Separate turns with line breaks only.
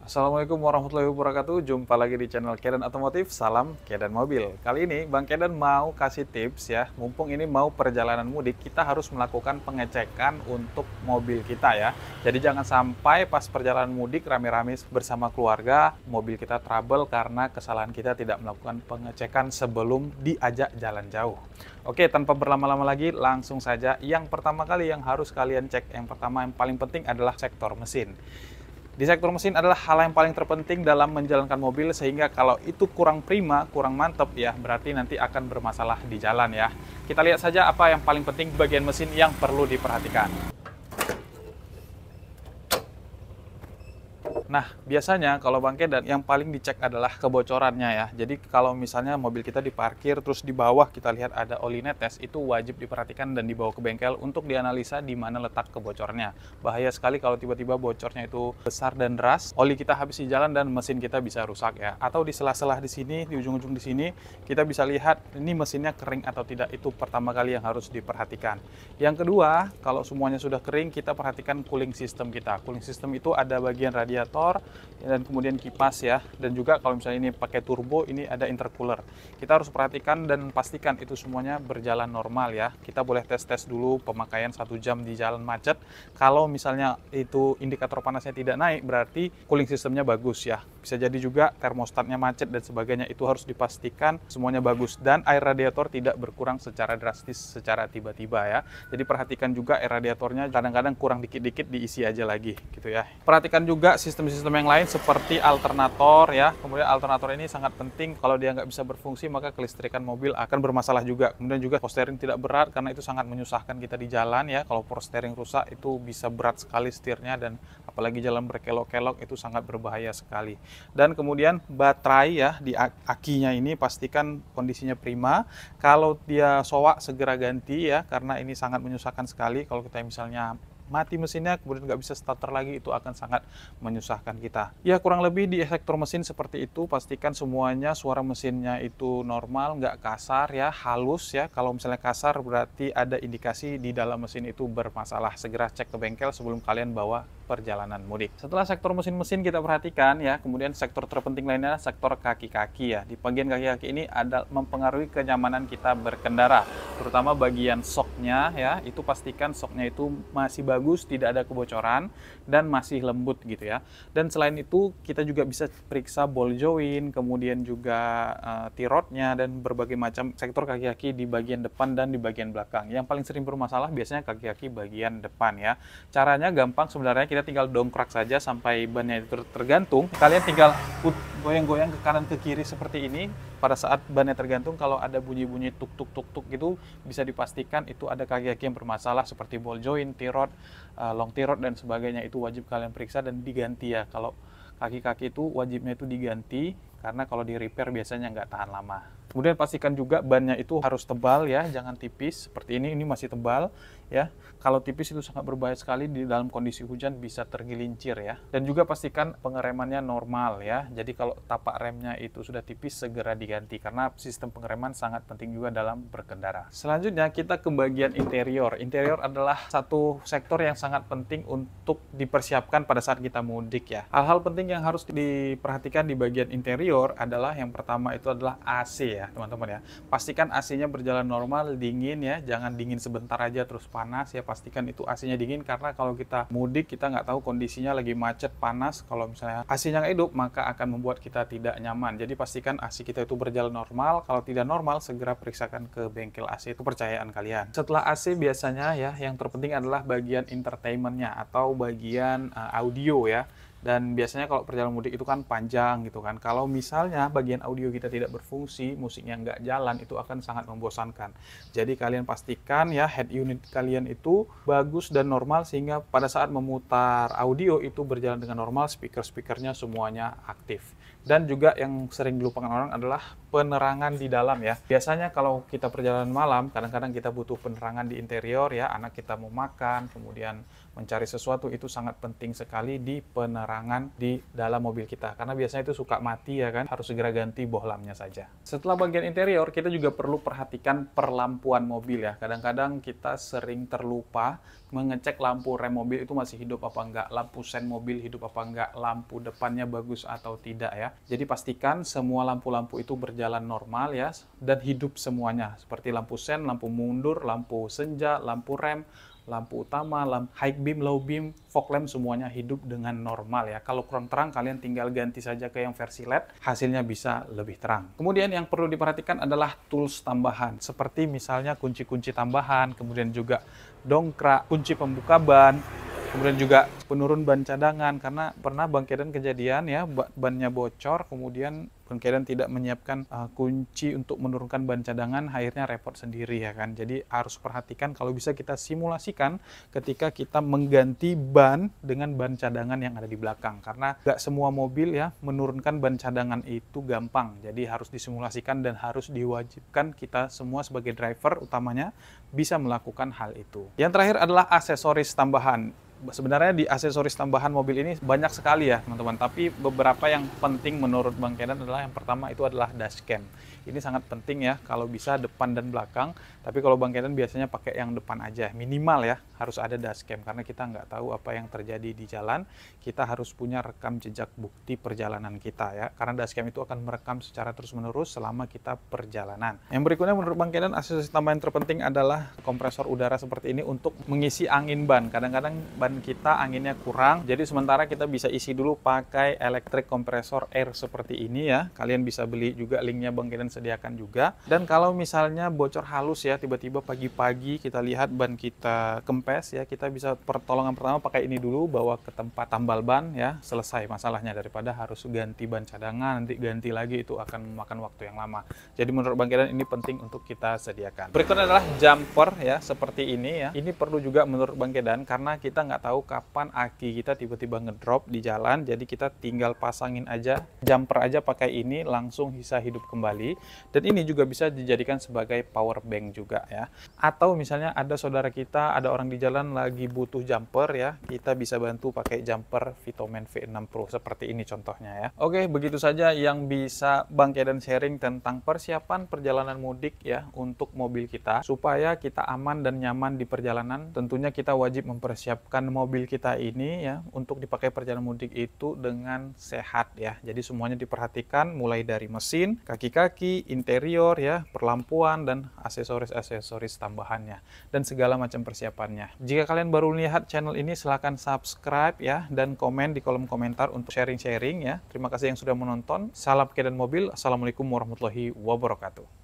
Assalamualaikum warahmatullahi wabarakatuh. Jumpa lagi di channel Kedan Otomotif. Salam Kedan Mobil. Kali ini Bang Kedan mau kasih tips ya. Mumpung ini mau perjalanan mudik, kita harus melakukan pengecekan untuk mobil kita ya. Jadi jangan sampai pas perjalanan mudik rame-rame bersama keluarga, mobil kita trouble karena kesalahan kita tidak melakukan pengecekan sebelum diajak jalan jauh. Oke, tanpa berlama-lama lagi, langsung saja. Yang pertama kali yang harus kalian cek, yang pertama yang paling penting adalah sektor mesin. Di sektor mesin adalah hal yang paling terpenting dalam menjalankan mobil, sehingga kalau itu kurang prima, kurang mantep ya, berarti nanti akan bermasalah di jalan ya. Kita lihat saja apa yang paling penting bagian mesin yang perlu diperhatikan. Nah, biasanya kalau Bang Kedan yang paling dicek adalah kebocorannya ya. Jadi kalau misalnya mobil kita diparkir terus di bawah kita lihat ada oli netes, itu wajib diperhatikan dan dibawa ke bengkel untuk dianalisa di mana letak kebocornya. Bahaya sekali kalau tiba-tiba bocornya itu besar dan deras, oli kita habis di jalan dan mesin kita bisa rusak ya. Atau di sela-sela di sini, di ujung-ujung di sini, kita bisa lihat ini mesinnya kering atau tidak. Itu pertama kali yang harus diperhatikan. Yang kedua, kalau semuanya sudah kering, kita perhatikan cooling system kita. Cooling system itu ada bagian radiator dan kemudian kipas ya, dan juga kalau misalnya ini pakai turbo, ini ada intercooler. Kita harus perhatikan dan pastikan itu semuanya berjalan normal ya. Kita boleh tes-tes dulu pemakaian 1 jam di jalan macet. Kalau misalnya itu indikator panasnya tidak naik, berarti cooling sistemnya bagus ya. Bisa jadi juga termostatnya macet dan sebagainya, itu harus dipastikan semuanya bagus, dan air radiator tidak berkurang secara drastis secara tiba-tiba ya. Jadi perhatikan juga air radiatornya, kadang-kadang kurang dikit-dikit diisi aja lagi gitu ya. Perhatikan juga sistem yang lain seperti alternator ya. Kemudian alternator ini sangat penting, kalau dia nggak bisa berfungsi maka kelistrikan mobil akan bermasalah juga. Kemudian juga power steering tidak berat karena itu sangat menyusahkan kita di jalan ya. Kalau power steering rusak itu bisa berat sekali setirnya, dan apalagi jalan berkelok-kelok itu sangat berbahaya sekali. Dan kemudian baterai ya, di akinya ini pastikan kondisinya prima. Kalau dia soak segera ganti ya, karena ini sangat menyusahkan sekali kalau kita misalnya mati mesinnya kemudian nggak bisa starter lagi, itu akan sangat menyusahkan kita. Ya kurang lebih di sektor mesin seperti itu. Pastikan semuanya suara mesinnya itu normal, nggak kasar ya, halus ya. Kalau misalnya kasar berarti ada indikasi di dalam mesin itu bermasalah. Segera cek ke bengkel sebelum kalian bawa perjalanan mudik. Setelah sektor mesin-mesin kita perhatikan ya, kemudian sektor terpenting lainnya sektor kaki-kaki ya. Di bagian kaki-kaki ini ada mempengaruhi kenyamanan kita berkendara, terutama bagian shocknya ya. Itu pastikan shocknya itu masih bagus, tidak ada kebocoran dan masih lembut gitu ya. Dan selain itu kita juga bisa periksa ball joint, kemudian juga T-rodnya dan berbagai macam sektor kaki-kaki di bagian depan dan di bagian belakang. Yang paling sering bermasalah biasanya kaki-kaki bagian depan ya. Caranya gampang sebenarnya, kita tinggal dongkrak saja sampai bannya itu tergantung. Kalian tinggal goyang-goyang ke kanan ke kiri seperti ini. Pada saat bannya tergantung, kalau ada bunyi-bunyi tuk-tuk-tuk-tuk gitu, bisa dipastikan itu ada kaki-kaki yang bermasalah seperti ball joint, T-rod, long T-rod dan sebagainya. Itu wajib kalian periksa dan diganti ya. Kalau kaki-kaki itu wajibnya itu diganti, karena kalau di repair biasanya nggak tahan lama. Kemudian pastikan juga bannya itu harus tebal ya, jangan tipis. Seperti ini masih tebal ya. Kalau tipis itu sangat berbahaya sekali, di dalam kondisi hujan bisa tergelincir ya. Dan juga pastikan pengeremannya normal ya. Jadi kalau tapak remnya itu sudah tipis, segera diganti, karena sistem pengereman sangat penting juga dalam berkendara. Selanjutnya kita ke bagian interior. Interior adalah satu sektor yang sangat penting untuk dipersiapkan pada saat kita mudik ya. Hal-hal penting yang harus diperhatikan di bagian interior adalah yang pertama itu adalah AC ya teman-teman ya. Pastikan AC-nya berjalan normal, dingin ya. Jangan dingin sebentar aja terus panas ya. Pastikan itu AC-nya dingin, karena kalau kita mudik kita nggak tahu kondisinya lagi macet, panas. Kalau misalnya AC-nya nggak hidup maka akan membuat kita tidak nyaman. Jadi pastikan AC kita itu berjalan normal. Kalau tidak normal segera periksakan ke bengkel AC, itu percayaan kalian. Setelah AC biasanya ya yang terpenting adalah bagian entertainment-nya atau bagian audio ya. Dan biasanya kalau perjalanan mudik itu kan panjang gitu kan. Kalau misalnya bagian audio kita tidak berfungsi, musiknya nggak jalan, itu akan sangat membosankan. Jadi kalian pastikan ya head unit kalian itu bagus dan normal, sehingga pada saat memutar audio itu berjalan dengan normal, speaker-speakernya semuanya aktif. Dan juga yang sering dilupakan orang adalah penerangan di dalam ya. Biasanya kalau kita perjalanan malam, kadang-kadang kita butuh penerangan di interior ya. Anak kita mau makan, kemudian mencari sesuatu itu sangat penting sekali di penerangan di dalam mobil kita. Karena biasanya itu suka mati ya kan, harus segera ganti bohlamnya saja. Setelah bagian interior, kita juga perlu perhatikan perlampuan mobil ya. Kadang-kadang kita sering terlupa mengecek lampu rem mobil itu masih hidup apa enggak, lampu sen mobil hidup apa enggak, lampu depannya bagus atau tidak ya. Jadi pastikan semua lampu-lampu itu berjalan normal ya, dan hidup semuanya. Seperti lampu sen, lampu mundur, lampu senja, lampu rem, lampu utama, lampu high beam, low beam, fog lamp semuanya hidup dengan normal ya. Kalau kurang terang kalian tinggal ganti saja ke yang versi LED, hasilnya bisa lebih terang. Kemudian yang perlu diperhatikan adalah tools tambahan, seperti misalnya kunci-kunci tambahan, kemudian juga dongkrak, kunci pembuka ban, kemudian juga penurun ban cadangan, karena pernah Bang Kedan kejadian ya, bannya bocor, kemudian Bang Kedan tidak menyiapkan kunci untuk menurunkan ban cadangan, akhirnya repot sendiri ya kan. Jadi harus perhatikan, kalau bisa kita simulasikan ketika kita mengganti ban dengan ban cadangan yang ada di belakang, karena nggak semua mobil ya menurunkan ban cadangan itu gampang. Jadi harus disimulasikan dan harus diwajibkan kita semua sebagai driver utamanya bisa melakukan hal itu. Yang terakhir adalah aksesoris tambahan. Sebenarnya di aksesoris tambahan mobil ini banyak sekali ya teman-teman, tapi beberapa yang penting menurut Bang Kedan adalah yang pertama itu adalah dashcam. Ini sangat penting ya, kalau bisa depan dan belakang, tapi kalau Bang Kedan biasanya pakai yang depan aja, minimal ya harus ada dashcam, karena kita nggak tahu apa yang terjadi di jalan. Kita harus punya rekam jejak bukti perjalanan kita ya, karena dashcam itu akan merekam secara terus-menerus selama kita perjalanan. Yang berikutnya menurut Bang Kedan aksesoris tambahan terpenting adalah kompresor udara seperti ini untuk mengisi angin ban. Kadang-kadang ban kita anginnya kurang, jadi sementara kita bisa isi dulu pakai electric compressor air seperti ini ya. Kalian bisa beli juga, linknya Bang Kedan sediakan juga. Dan kalau misalnya bocor halus ya, tiba-tiba pagi-pagi kita lihat ban kita kempes ya, kita bisa pertolongan pertama pakai ini dulu, bawa ke tempat tambal ban ya, selesai masalahnya, daripada harus ganti ban cadangan, nanti ganti lagi, itu akan memakan waktu yang lama. Jadi menurut Bang Kedan ini penting untuk kita sediakan. Berikutnya adalah jumper ya, seperti ini ya. Ini perlu juga menurut Bang Kedan, karena kita nggak tahu kapan aki kita tiba-tiba ngedrop di jalan, jadi kita tinggal pasangin aja, jumper aja pakai ini, langsung bisa hidup kembali. Dan ini juga bisa dijadikan sebagai power bank juga ya. Atau misalnya ada saudara kita, ada orang di jalan lagi butuh jumper ya, kita bisa bantu pakai jumper Vitoman V6 Pro seperti ini contohnya ya. Oke, begitu saja yang bisa Bang Kedan sharing tentang persiapan perjalanan mudik ya untuk mobil kita, supaya kita aman dan nyaman di perjalanan. Tentunya kita wajib mempersiapkan mobil kita ini ya untuk dipakai perjalanan mudik itu dengan sehat ya. Jadi semuanya diperhatikan, mulai dari mesin, kaki-kaki, interior ya, perlampuan, dan aksesoris-aksesoris tambahannya, dan segala macam persiapannya. Jika kalian baru lihat channel ini, silahkan subscribe ya, dan komen di kolom komentar untuk sharing-sharing ya. Terima kasih yang sudah menonton. Salam Kedan Mobil. Assalamualaikum warahmatullahi wabarakatuh.